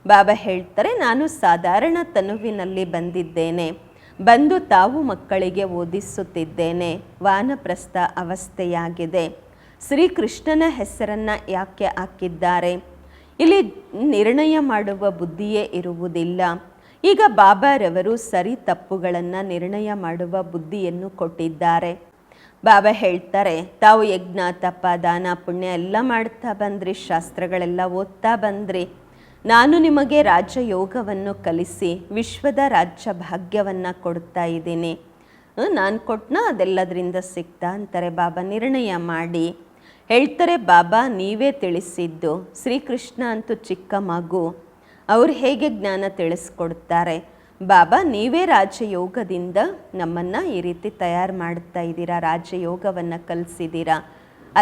ಬಾಬಾ ಹೇಳ್ತಾರೆ, ನಾನು ಸಾಧಾರಣ ತನುವಿನಲ್ಲಿ ಬಂದಿದ್ದೇನೆ, ಬಂದು ತಾವು ಮಕ್ಕಳಿಗೆ ಓದಿಸುತ್ತಿದ್ದೇನೆ. ವಾನಪ್ರಸ್ಥ ಅವಸ್ಥೆಯಾಗಿದೆ. ಶ್ರೀಕೃಷ್ಣನ ಹೆಸರನ್ನು ಯಾಕೆ ಹಾಕಿದ್ದಾರೆ? ಇಲ್ಲಿ ನಿರ್ಣಯ ಮಾಡುವ ಬುದ್ಧಿಯೇ ಇರುವುದಿಲ್ಲ. ಈಗ ಬಾಬಾರವರು ಸರಿ ತಪ್ಪುಗಳನ್ನು ನಿರ್ಣಯ ಮಾಡುವ ಬುದ್ಧಿಯನ್ನು ಕೊಟ್ಟಿದ್ದಾರೆ. ಬಾಬಾ ಹೇಳ್ತಾರೆ, ತಾವು ಯಜ್ಞ ತಪ ದಾನ ಪುಣ್ಯ ಎಲ್ಲ ಮಾಡ್ತಾ ಬಂದ್ರಿ, ಶಾಸ್ತ್ರಗಳೆಲ್ಲ ಓದ್ತಾ ಬಂದ್ರಿ. ನಾನು ನಿಮಗೆ ರಾಜಯೋಗವನ್ನು ಕಲಿಸಿ ವಿಶ್ವದ ರಾಜ್ಯ ಭಾಗ್ಯವನ್ನು ಕೊಡ್ತಾ ಇದ್ದೀನಿ. ನಾನು ಕೊಟ್ಟನ ಅದೆಲ್ಲದರಿಂದ ಸಿಗ್ತಾ ಅಂತಾರೆ. ಬಾಬಾ ನಿರ್ಣಯ ಮಾಡಿ ಹೇಳ್ತಾರೆ, ಬಾಬಾ ನೀವೇ ತಿಳಿಸಿದ್ದು. ಶ್ರೀಕೃಷ್ಣ ಅಂತೂ ಚಿಕ್ಕ ಮಗು, ಅವ್ರು ಹೇಗೆ ಜ್ಞಾನ ತಿಳಿಸ್ಕೊಡ್ತಾರೆ? ಬಾಬಾ ನೀವೇ ರಾಜಯೋಗದಿಂದ ನಮ್ಮನ್ನು ಈ ರೀತಿ ತಯಾರು ಮಾಡ್ತಾ ಇದ್ದೀರಾ, ರಾಜಯೋಗವನ್ನು ಕಲಿಸಿದ್ದೀರಾ,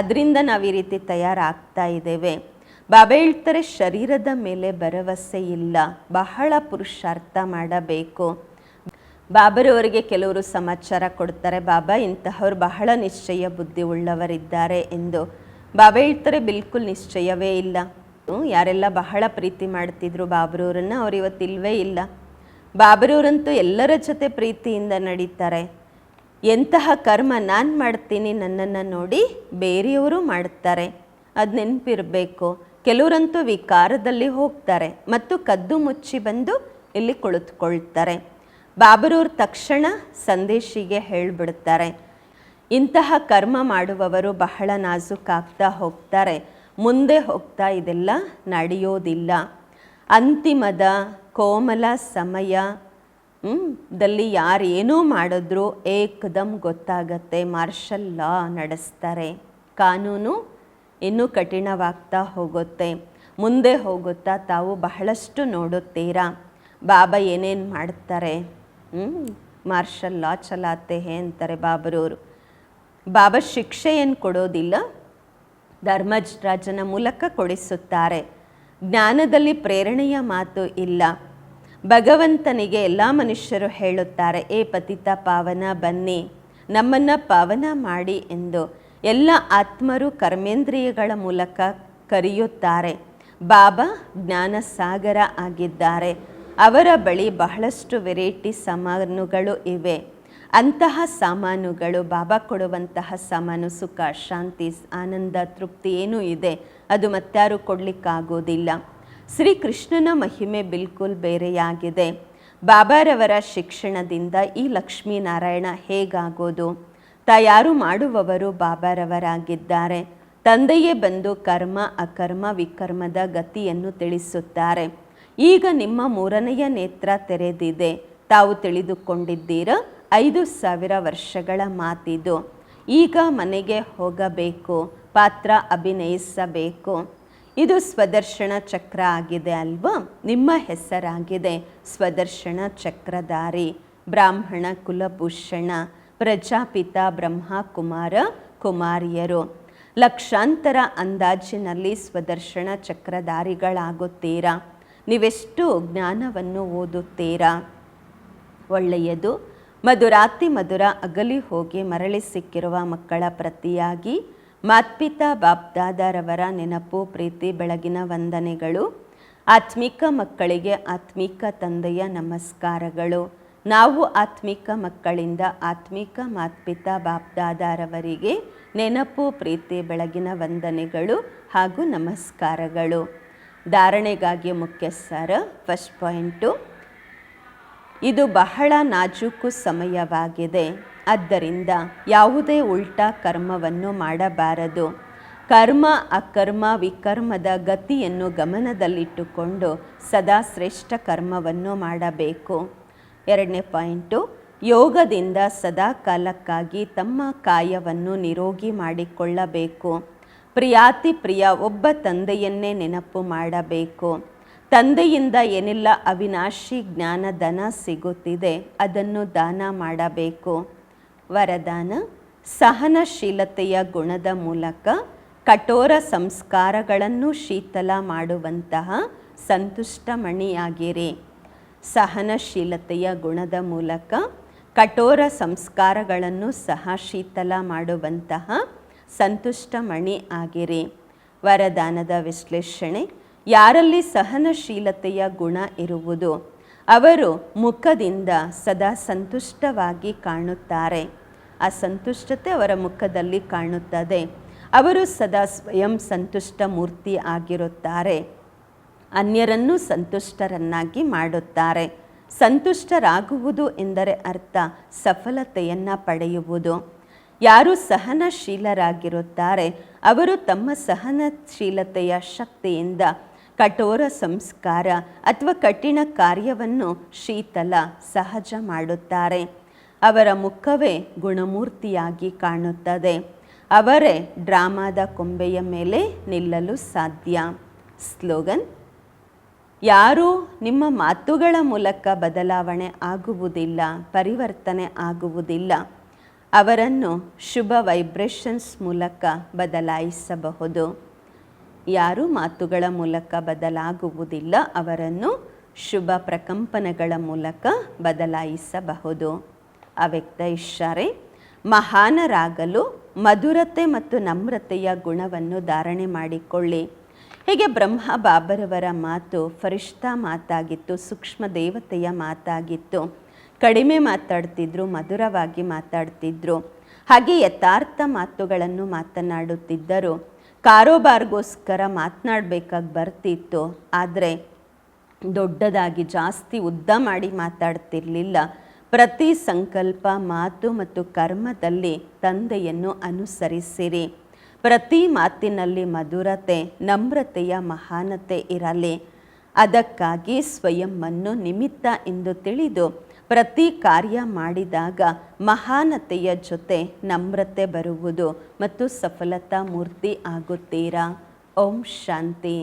ಅದರಿಂದ ನಾವು ಈ ರೀತಿ ತಯಾರಾಗ್ತಾ ಇದ್ದೇವೆ. ಬಾಬಾ ಹೇಳ್ತಾರೆ, ಶರೀರದ ಮೇಲೆ ಭರವಸೆ ಇಲ್ಲ, ಬಹಳ ಪುರುಷಾರ್ಥ ಮಾಡಬೇಕು. ಬಾಬರವರಿಗೆ ಕೆಲವರು ಸಮಾಚಾರ ಕೊಡ್ತಾರೆ, ಬಾಬಾ ಇಂತಹವ್ರು ಬಹಳ ನಿಶ್ಚಯ ಬುದ್ಧಿ ಉಳ್ಳವರಿದ್ದಾರೆ ಎಂದು. ಬಾಬಾ ಹೇಳ್ತಾರೆ, ಬಿಲ್ಕುಲ್ ನಿಶ್ಚಯವೇ ಇಲ್ಲ. ಯಾರೆಲ್ಲ ಬಹಳ ಪ್ರೀತಿ ಮಾಡ್ತಿದ್ರು ಬಾಬರವ್ರನ್ನ, ಅವ್ರು ಇವತ್ತಿಲ್ವೇ ಇಲ್ಲ. ಬಾಬರವ್ರಂತೂ ಎಲ್ಲರ ಜೊತೆ ಪ್ರೀತಿಯಿಂದ ನಡೀತಾರೆ. ಎಂತಹ ಕರ್ಮ ನಾನು ಮಾಡ್ತೀನಿ, ನನ್ನನ್ನು ನೋಡಿ ಬೇರೆಯವರು ಮಾಡ್ತಾರೆ, ಅದು ನೆನಪಿರಬೇಕು. ಕೆಲವರಂತೂ ವಿಕಾರದಲ್ಲಿ ಹೋಗ್ತಾರೆ ಮತ್ತು ಕದ್ದು ಮುಚ್ಚಿ ಬಂದು ಇಲ್ಲಿ ಕುಳಿತುಕೊಳ್ತಾರೆ. ಬಾಬರವ್ರ ತಕ್ಷಣ ಸಂದೇಶಿಗೆ ಹೇಳಿಬಿಡ್ತಾರೆ, ಇಂತಹ ಕರ್ಮ ಮಾಡುವವರು ಬಹಳ ನಾಜೂಕಾಗ್ತಾ ಹೋಗ್ತಾರೆ, ಮುಂದೆ ಹೋಗ್ತಾ ಇದೆಲ್ಲ ನಡೆಯೋದಿಲ್ಲ. ಅಂತಿಮದ ಕೋಮಲ ಸಮಯ ದಲ್ಲಿ ಯಾರೇನೂ ಮಾಡಿದ್ರೂ ಏಕದಮ್ ಗೊತ್ತಾಗತ್ತೆ. ಮಾರ್ಷಲ್ ಲಾ ನಡೆಸ್ತಾರೆ. ಕಾನೂನು ಇನ್ನೂ ಕಠಿಣವಾಗ್ತಾ ಹೋಗುತ್ತೆ. ಮುಂದೆ ಹೋಗುತ್ತಾ ತಾವು ಬಹಳಷ್ಟು ನೋಡುತ್ತೀರಾ. ಬಾಬಾ ಏನೇನು ಮಾಡ್ತಾರೆ, ಮಾರ್ಷಲ್ ಲಾ ಚಲಾತೆ ಹೇ ಅಂತಾರೆ ಬಾಬರವರು. ಬಾಬಾ ಶಿಕ್ಷೆ ಏನು ಕೊಡೋದಿಲ್ಲ, ಧರ್ಮರಾಜನ ಮೂಲಕ ಕೊಡಿಸುತ್ತಾರೆ. ಜ್ಞಾನದಲ್ಲಿ ಪ್ರೇರಣೆಯ ಮಾತು ಇಲ್ಲ. ಭಗವಂತನಿಗೆ ಎಲ್ಲ ಮನುಷ್ಯರು ಹೇಳುತ್ತಾರೆ, ಏ ಪತಿತ ಪಾವನ ಬನ್ನಿ, ನಮ್ಮನ್ನು ಪಾವನ ಮಾಡಿ ಎಂದು. ಎಲ್ಲ ಆತ್ಮರು ಕರ್ಮೇಂದ್ರಿಯಗಳ ಮೂಲಕ ಕರೆಯುತ್ತಾರೆ. ಬಾಬಾ ಜ್ಞಾನ ಸಾಗರ ಆಗಿದ್ದಾರೆ. ಅವರ ಬಳಿ ಬಹಳಷ್ಟು ವೆರೈಟಿ ಸಾಮಾನುಗಳು ಇವೆ. ಅಂತಹ ಸಾಮಾನುಗಳು ಬಾಬಾ ಕೊಡುವಂತಹ ಸಾಮಾನು, ಸುಖ ಶಾಂತಿ ಆನಂದ ತೃಪ್ತಿ ಏನೂ ಇದೆ, ಅದು ಮತ್ತಾರು ಕೊಡಲಿಕ್ಕಾಗೋದಿಲ್ಲ. ಶ್ರೀಕೃಷ್ಣನ ಮಹಿಮೆ ಬಿಲ್ಕುಲ್ ಬೇರೆಯಾಗಿದೆ. ಬಾಬಾರವರ ಶಿಕ್ಷಣದಿಂದ ಈ ಲಕ್ಷ್ಮೀನಾರಾಯಣ ಹೇಗಾಗೋದು? ತಯಾರು ಮಾಡುವವರು ಬಾಬಾರವರಾಗಿದ್ದಾರೆ. ತಂದೆಯೇ ಬಂದು ಕರ್ಮ ಅಕರ್ಮ ವಿಕರ್ಮದ ಗತಿಯನ್ನು ತಿಳಿಸುತ್ತಾರೆ. ಈಗ ನಿಮ್ಮ 3ನೆಯ ನೇತ್ರ ತೆರೆದಿದೆ. ತಾವು ತಿಳಿದುಕೊಂಡಿದ್ದೀರ 5000 ವರ್ಷಗಳ ಮಾತಿದು. ಈಗ ಮನೆಗೆ ಹೋಗಬೇಕು, ಪಾತ್ರ ಅಭಿನಯಿಸಬೇಕು. ಇದು ಸ್ವದರ್ಶನ ಚಕ್ರ ಆಗಿದೆ ಅಲ್ವಾ? ನಿಮ್ಮ ಹೆಸರಾಗಿದೆ ಸ್ವದರ್ಶನ ಚಕ್ರಧಾರಿ, ಬ್ರಾಹ್ಮಣ ಕುಲಭೂಷಣ, ಪ್ರಜಾಪಿತ ಬ್ರಹ್ಮ ಕುಮಾರ ಕುಮಾರಿಯರು. ಲಕ್ಷಾಂತರ ಅಂದಾಜಿನಲ್ಲಿ ಸ್ವದರ್ಶನ ಚಕ್ರಧಾರಿಗಳಾಗುತ್ತೀರಾ. ನೀವೆಷ್ಟು ಜ್ಞಾನವನ್ನು ಓದುತ್ತೀರಾ? ಒಳ್ಳೆಯದು. ಮಧುರಾತಿ ಮಧುರ ಅಗಲಿ ಹೋಗಿ ಮರಳಿ ಸಿಕ್ಕಿರುವ ಮಕ್ಕಳ ಪ್ರತಿಯಾಗಿ ಮಾತ್ಪಿತಾ ಬಾಪ್ದಾದರವರ ನೆನಪು, ಪ್ರೀತಿ, ಬೆಳಗಿನ ವಂದನೆಗಳು. ಆತ್ಮಿಕ ಮಕ್ಕಳಿಗೆ ಆತ್ಮಿಕ ತಂದೆಯ ನಮಸ್ಕಾರಗಳು. ನಾವು ಆತ್ಮಿಕ ಮಕ್ಕಳಿಂದ ಆತ್ಮಿಕ ಮಾತ್ಪಿತಾ ಬಾಪ್ದಾದರವರಿಗೆ ನೆನಪು, ಪ್ರೀತಿ, ಬೆಳಗಿನ ವಂದನೆಗಳು ಹಾಗೂ ನಮಸ್ಕಾರಗಳು. ಧಾರಣೆಗಾಗಿ ಮುಖ್ಯ ಸಾರ. ಫಸ್ಟ್ ಪಾಯಿಂಟು, ಇದು ಬಹಳ ನಾಜೂಕು ಸಮಯವಾಗಿದೆ. ಆದ್ದರಿಂದ ಯಾವುದೇ ಉಲ್ಟಾ ಕರ್ಮವನ್ನು ಮಾಡಬಾರದು. ಕರ್ಮ, ಅಕರ್ಮ, ವಿಕರ್ಮದ ಗತಿಯನ್ನು ಗಮನದಲ್ಲಿಟ್ಟುಕೊಂಡು ಸದಾ ಶ್ರೇಷ್ಠ ಕರ್ಮವನ್ನು ಮಾಡಬೇಕು. 2ನೇ ಪಾಯಿಂಟು, ಯೋಗದಿಂದ ಸದಾ ಕಾಲಕ್ಕಾಗಿ ತಮ್ಮ ಕಾಯವನ್ನು ನಿರೋಗಿ ಮಾಡಿಕೊಳ್ಳಬೇಕು. ಪ್ರಿಯಾತಿ ಪ್ರಿಯ ಒಬ್ಬ ತಂದೆಯನ್ನೇ ನೆನಪು ಮಾಡಬೇಕು. ತಂದೆಯಿಂದ ಏನೆಲ್ಲ ಅವಿನಾಶಿ ಜ್ಞಾನ ಧನ ಸಿಗುತ್ತಿದೆ ಅದನ್ನು ದಾನ ಮಾಡಬೇಕು. ವರದಾನ: ಸಹನಶೀಲತೆಯ ಗುಣದ ಮೂಲಕ ಕಠೋರ ಸಂಸ್ಕಾರಗಳನ್ನು ಶೀತಲ ಮಾಡುವಂತಹ ಸಂತುಷ್ಟ ಮಣಿಯಾಗಿರಿ. ಸಹನಶೀಲತೆಯ ಗುಣದ ಮೂಲಕ ಕಠೋರ ಸಂಸ್ಕಾರಗಳನ್ನು ಸಹ ಶೀತಲ ಮಾಡುವಂತಹ ಸಂತುಷ್ಟ ಮಣಿ ಆಗಿರಿ. ವರದಾನದ ವಿಶ್ಲೇಷಣೆ: ಯಾರಲ್ಲಿ ಸಹನಶೀಲತೆಯ ಗುಣ ಇರುವುದು ಅವರು ಮುಖದಿಂದ ಸದಾ ಸಂತುಷ್ಟವಾಗಿ ಕಾಣುತ್ತಾರೆ. ಆ ಸಂತುಷ್ಟತೆ ಅವರ ಮುಖದಲ್ಲಿ ಕಾಣುತ್ತದೆ. ಅವರು ಸದಾ ಸ್ವಯಂ ಸಂತುಷ್ಟ ಮೂರ್ತಿ ಆಗಿರುತ್ತಾರೆ. ಅನ್ಯರನ್ನು ಸಂತುಷ್ಟರನ್ನಾಗಿ ಮಾಡುತ್ತಾರೆ. ಸಂತುಷ್ಟರಾಗುವುದು ಎಂದರೆ ಅರ್ಥ ಸಫಲತೆಯನ್ನು ಪಡೆಯುವುದು. ಯಾರು ಸಹನಶೀಲರಾಗಿರುತ್ತಾರೆ ಅವರು ತಮ್ಮ ಸಹನಶೀಲತೆಯ ಶಕ್ತಿಯಿಂದ ಕಠೋರ ಸಂಸ್ಕಾರ ಅಥವಾ ಕಠಿಣ ಕಾರ್ಯವನ್ನು ಶೀತಲ ಸಹಜ ಮಾಡುತ್ತಾರೆ. ಅವರ ಮುಖವೇ ಗುಣಮೂರ್ತಿಯಾಗಿ ಕಾಣುತ್ತದೆ. ಅವರೇ ಡ್ರಾಮಾದ ಕೊಂಬೆಯ ಮೇಲೆ ನಿಲ್ಲಲು ಸಾಧ್ಯ. ಸ್ಲೋಗನ್: ಯಾರೂ ನಿಮ್ಮ ಮಾತುಗಳ ಮೂಲಕ ಬದಲಾವಣೆ ಆಗುವುದಿಲ್ಲ, ಪರಿವರ್ತನೆ ಆಗುವುದಿಲ್ಲ. ಅವರನ್ನು ಶುಭ ವೈಬ್ರೇಷನ್ಸ್ ಮೂಲಕ ಬದಲಾಯಿಸಬಹುದು. ಯಾರು ಮಾತುಗಳ ಮೂಲಕ ಬದಲಾಗುವುದಿಲ್ಲ, ಅವರನ್ನು ಶುಭ ಪ್ರಕಂಪನಗಳ ಮೂಲಕ ಬದಲಾಯಿಸಬಹುದು. ಅವ್ಯಕ್ತ ಇಶಾರೆ: ಮಹಾನರಾಗಲು ಮಧುರತೆ ಮತ್ತು ನಮ್ರತೆಯ ಗುಣವನ್ನು ಧಾರಣೆ ಮಾಡಿಕೊಳ್ಳಿ. ಹೀಗೆ ಬ್ರಹ್ಮ ಬಾಬರವರ ಮಾತು ಫರಿಷ್ಠಾ ಮಾತಾಗಿತ್ತು, ಸೂಕ್ಷ್ಮ ದೇವತೆಯ ಮಾತಾಗಿತ್ತು. ಕಡಿಮೆ ಮಾತಾಡ್ತಿದ್ರು, ಮಧುರವಾಗಿ ಮಾತಾಡ್ತಿದ್ರು. ಹಾಗೆ ಯಥಾರ್ಥ ಮಾತುಗಳನ್ನು ಮಾತನಾಡುತ್ತಿದ್ದರು. ಕಾರೋಬಾರ್ಗೋಸ್ಕರ ಮಾತನಾಡಬೇಕಾಗಿ ಬರ್ತಿತ್ತು, ಆದರೆ ದೊಡ್ಡದಾಗಿ ಜಾಸ್ತಿ ಉದ್ದ ಮಾಡಿ ಮಾತಾಡ್ತಿರ್ಲಿಲ್ಲ. ಪ್ರತಿ ಸಂಕಲ್ಪ, ಮಾತು ಮತ್ತು ಕರ್ಮದಲ್ಲಿ ತಂದೆಯನ್ನು ಅನುಸರಿಸಿರಿ. ಪ್ರತಿ ಮಾತಿನಲ್ಲಿ ಮಧುರತೆ, ನಮ್ರತೆಯ ಮಹಾನತೆ ಇರಲಿ. ಅದಕ್ಕಾಗಿ ಸ್ವಯಂವನ್ನು ನಿಮಿತ್ತ ಎಂದು ತಿಳಿದು ಪ್ರತಿ ಕಾರ್ಯ ಮಾಡಿದಾಗ ಮಹಾನತೆಯ ಜೊತೆ ನಮ್ರತೆ ಬರುವುದು ಮತ್ತು ಸಫಲತಾ ಮೂರ್ತಿ ಆಗುತ್ತೀರಾ. ಓಂ ಶಾಂತಿ.